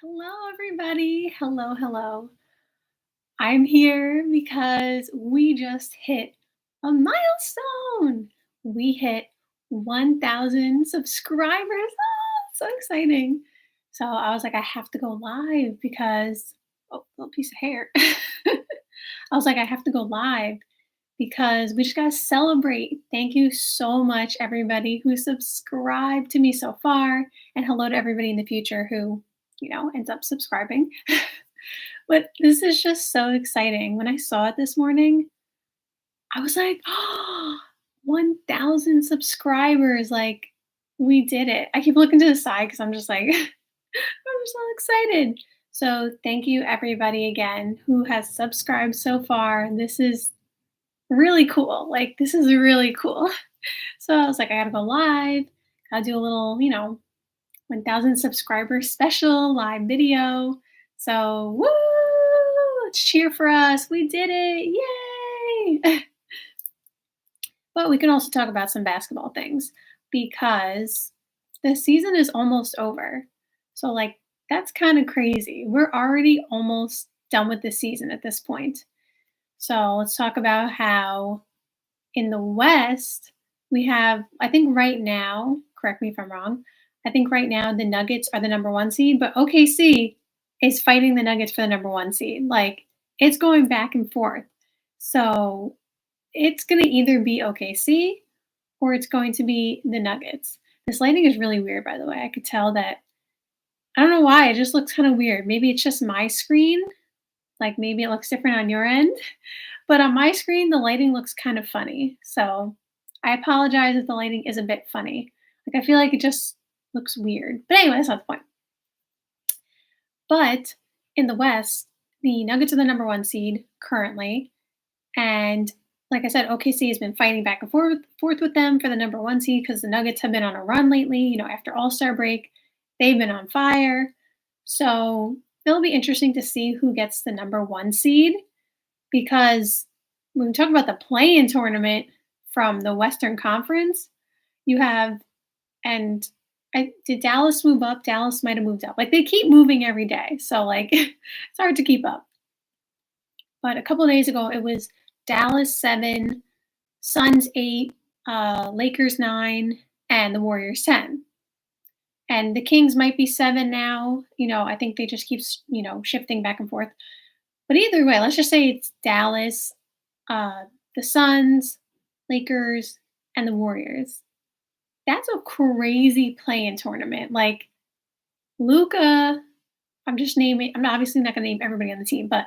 Hello, everybody. Hello, hello. I'm here because we just hit a milestone. We hit 1,000 subscribers. So exciting. So I was like, I have to go live because, oh, little piece of hair. I was like, I have to go live because we just got to celebrate. Thank you so much, everybody who subscribed to me so far. And hello to everybody in the future who, ends up subscribing. But this is just so exciting. When I saw it this morning, I was like, oh, 1,000 subscribers. Like, we did it. I keep looking to the side because I'm just like, I'm so excited. So, thank you, everybody, again, who has subscribed so far. This is really cool. Like, this is really cool. So, I was like, I gotta go live, gotta do a little, 1,000 subscribers special live video. So, woo! Let's cheer for us. We did it. Yay! But we can also talk about some basketball things because the season is almost over. So, like, that's kind of crazy. We're already almost done with the season at this point. So, let's talk about how in the West, we have, I think right now, correct me if I'm wrong, I think right now the Nuggets are the number one seed, but OKC is fighting the Nuggets for the number one seed. Like, it's going back and forth. So it's going to either be OKC or it's going to be the Nuggets. This lighting is really weird, by the way. I could tell that, I don't know why, it just looks kind of weird. Maybe it's just my screen. Like, maybe it looks different on your end. But on my screen, the lighting looks kind of funny. So I apologize if the lighting is a bit funny. Like, I feel like it just looks weird. But anyway, that's not the point. But in the West, the Nuggets are the number one seed currently. And like I said, OKC has been fighting back and forth with them for the number one seed because the Nuggets have been on a run lately. After All Star break, they've been on fire. So it'll be interesting to see who gets the number one seed because when we talk about the play-in tournament from the Western Conference, you have did Dallas move up? Dallas might have moved up. Like, they keep moving every day, so like it's hard to keep up. But a couple of days ago, it was Dallas 7, Suns 8, Lakers 9, and the Warriors 10. And the Kings might be 7 now. I think they just keep shifting back and forth. But either way, let's just say it's Dallas, uh, the Suns, Lakers, and the Warriors. That's a crazy play-in tournament. Like, Luka, I'm obviously not going to name everybody on the team, but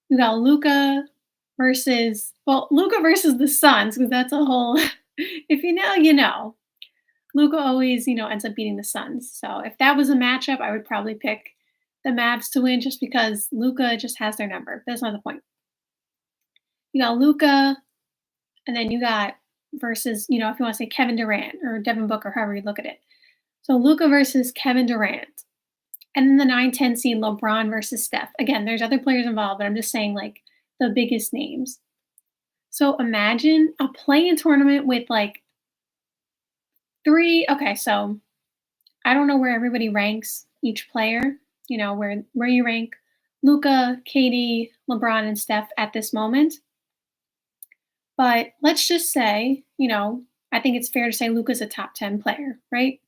you got Luka versus the Suns, because that's a whole, if you know, you know. Luka always, ends up beating the Suns. So if that was a matchup, I would probably pick the Mavs to win just because Luka just has their number. That's not the point. You got Luka, and then you got versus, if you want to say Kevin Durant or Devin Booker, however you look at it. So Luka versus Kevin Durant. And then the 9-10 seed LeBron versus Steph. Again, there's other players involved, but I'm just saying, like, the biggest names. So imagine a play-in tournament with like okay, so I don't know where everybody ranks each player, where you rank Luka, KD, LeBron, and Steph at this moment. But let's just say, I think it's fair to say Luka's a top 10 player, right?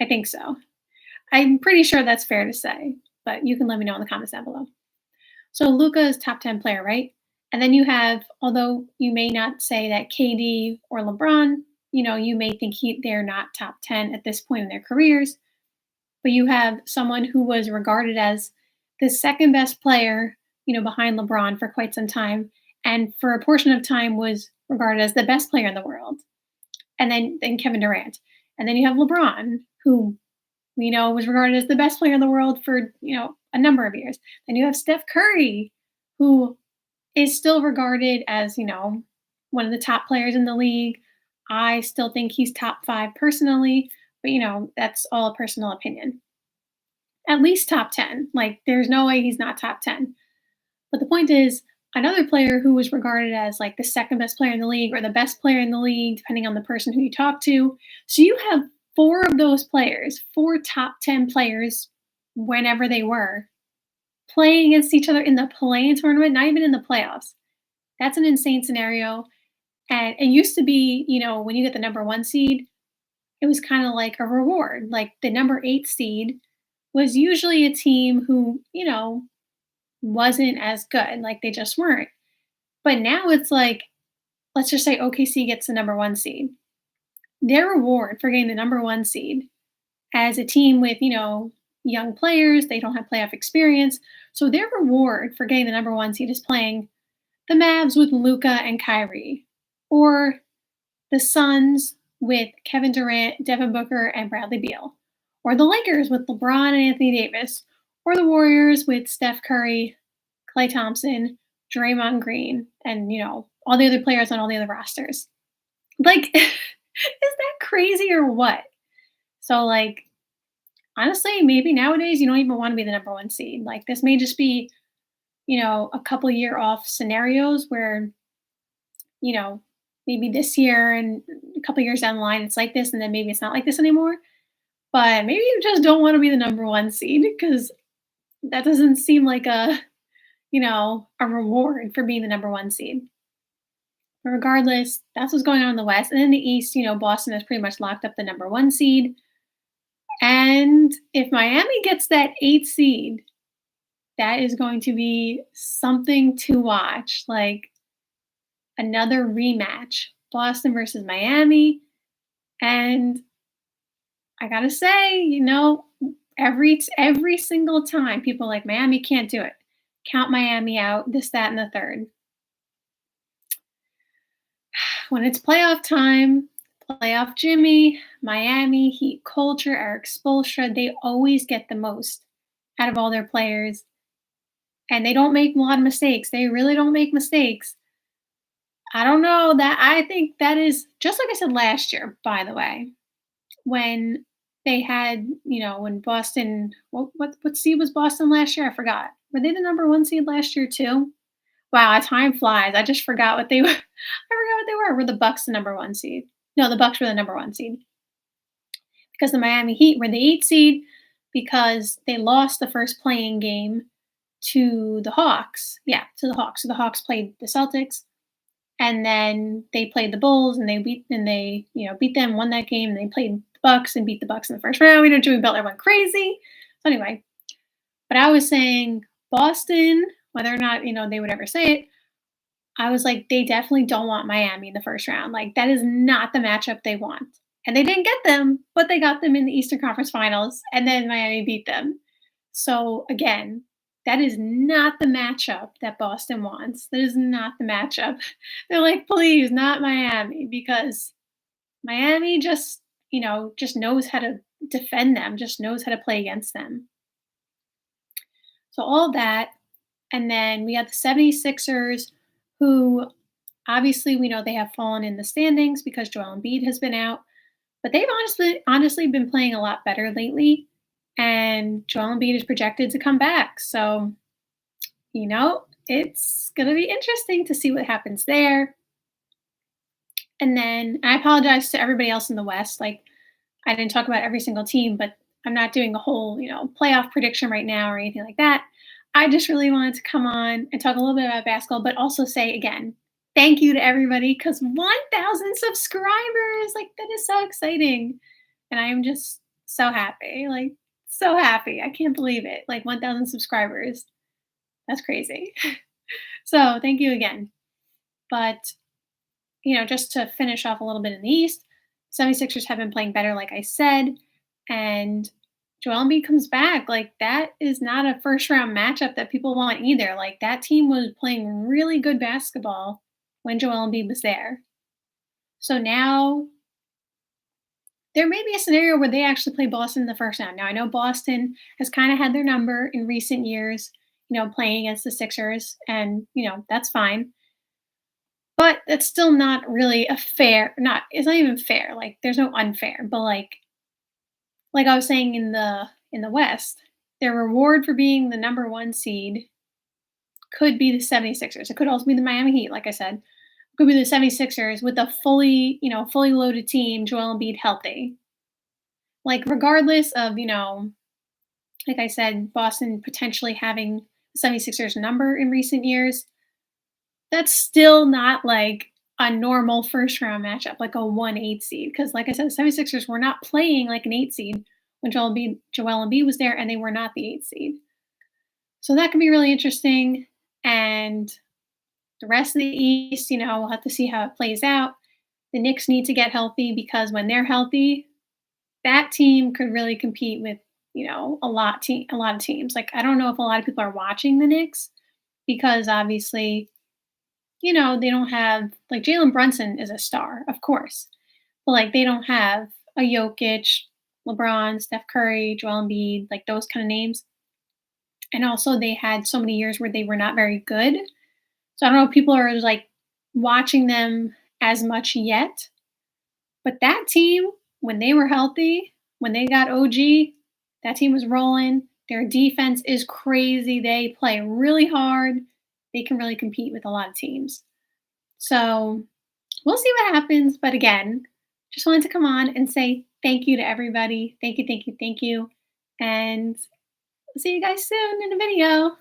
I think so. I'm pretty sure that's fair to say, but you can let me know in the comments down below. So Luka is top 10 player, right? And then you have, although you may not say that KD or LeBron, you may think they're not top 10 at this point in their careers, but you have someone who was regarded as the second best player, behind LeBron for quite some time, and for a portion of time was regarded as the best player in the world. And then Kevin Durant. And then you have LeBron, who we know was regarded as the best player in the world for, a number of years. Then you have Steph Curry, who is still regarded as, one of the top players in the league. I still think he's top 5 personally, but that's all a personal opinion. At least top 10. Like, there's no way he's not top 10. But the point is, another player who was regarded as like the second best player in the league or the best player in the league, depending on the person who you talk to. So you have 4 of those players, 4 top 10 players whenever they were, playing against each other in the play-in tournament, not even in the playoffs. That's an insane scenario. And it used to be, when you get the number 1 seed, it was kinda like a reward. Like, the number 8 seed was usually a team who, wasn't as good, like, they just weren't. But now it's like, let's just say OKC gets the number 1 seed. Their reward for getting the number 1 seed as a team with, young players, they don't have playoff experience, so their reward for getting the number 1 seed is playing the Mavs with Luka and Kyrie, or the Suns with Kevin Durant, Devin Booker, and Bradley Beal, or the Lakers with LeBron and Anthony Davis, or the Warriors with Steph Curry, Klay Thompson, Draymond Green, and all the other players on all the other rosters. Like, is that crazy or what? So, like, honestly, maybe nowadays you don't even want to be the number 1 seed. Like, this may just be, a couple year off scenarios where, you know, maybe this year and a couple years down the line it's like this, and then maybe it's not like this anymore. But maybe you just don't want to be the number 1 seed because that doesn't seem like a reward for being the number 1 seed. But regardless, that's what's going on in the West. And in the East, Boston has pretty much locked up the number 1 seed. And if Miami gets that 8 seed, that is going to be something to watch. Like, another rematch, Boston versus Miami. And I gotta say, every single time people are like Miami can't do it. Count Miami out, this, that, and the third. When it's playoff time, playoff Jimmy, Miami, Heat culture, Eric Spoelstra, they always get the most out of all their players. And they don't make a lot of mistakes. They really don't make mistakes. I don't know that I think that is just like I said last year, by the way, when they had, when Boston, what seed was Boston last year? I forgot. Were they the number 1 seed last year too? Wow, time flies. I just forgot what they were. I forgot what they were. Were the Bucks the number 1 seed? No, the Bucks were the number 1 seed because the Miami Heat were the 8 seed because they lost the first playing game to the Hawks. Yeah, to the Hawks. So the Hawks played the Celtics, and then they played the Bulls, and beat them, won that game. And they played the Bucks and beat the Bucks in the first round. Jimmy Butler went crazy. So anyway, but I was saying Boston, whether or not they would ever say it, I was like, they definitely don't want Miami in the first round. Like, that is not the matchup they want. And they didn't get them, but they got them in the Eastern Conference Finals, and then Miami beat them. So again, that is not the matchup that Boston wants. That is not the matchup. They're like, please, not Miami, because Miami just knows how to defend them, just knows how to play against them. So all that. And then we have the 76ers, who obviously we know they have fallen in the standings because Joel Embiid has been out. But they've honestly been playing a lot better lately. And Joel Embiid is projected to come back. So, it's going to be interesting to see what happens there. And then I apologize to everybody else in the West. Like, I didn't talk about every single team, but I'm not doing a whole, playoff prediction right now or anything like that. I just really wanted to come on and talk a little bit about basketball, but also say again, thank you to everybody because 1,000 subscribers, like, that is so exciting. And I am just so happy, like, so happy. I can't believe it. Like, 1,000 subscribers. That's crazy. So thank you again. But, just to finish off a little bit in the East, 76ers have been playing better, like I said. And Joel Embiid comes back. Like, that is not a first round matchup that people want either. Like, that team was playing really good basketball when Joel Embiid was there. So now there may be a scenario where they actually play Boston in the first round. Now, I know Boston has kind of had their number in recent years, playing against the Sixers, and, that's fine. But that's still not really it's not even fair. Like, there's no unfair, but like I was saying in the West, their reward for being the number 1 seed could be the 76ers. It could also be the Miami Heat, like I said. It could be the 76ers with a fully loaded team, Joel Embiid healthy. Like, regardless of, Like I said, Boston potentially having 76ers number in recent years, that's still not like a normal first round matchup, like a 1-8 seed. Because, like I said, the 76ers were not playing like an 8 seed when Joel Embiid was there, and they were not the 8 seed. So that can be really interesting. And the rest of the East, we'll have to see how it plays out. The Knicks need to get healthy because when they're healthy, that team could really compete with, a lot of teams. Like I don't know if a lot of people are watching the Knicks because obviously, they don't have like Jalen Brunson is a star, of course. But like they don't have a Jokic, LeBron, Steph Curry, Joel Embiid, like those kind of names. And also they had so many years where they were not very good. So I don't know if people are like watching them as much yet. But that team, when they were healthy, when they got OG, that team was rolling. Their defense is crazy. They play really hard. They can really compete with a lot of teams. So we'll see what happens. But again, just wanted to come on and say thank you to everybody. Thank you, thank you, thank you. And see you guys soon in a video.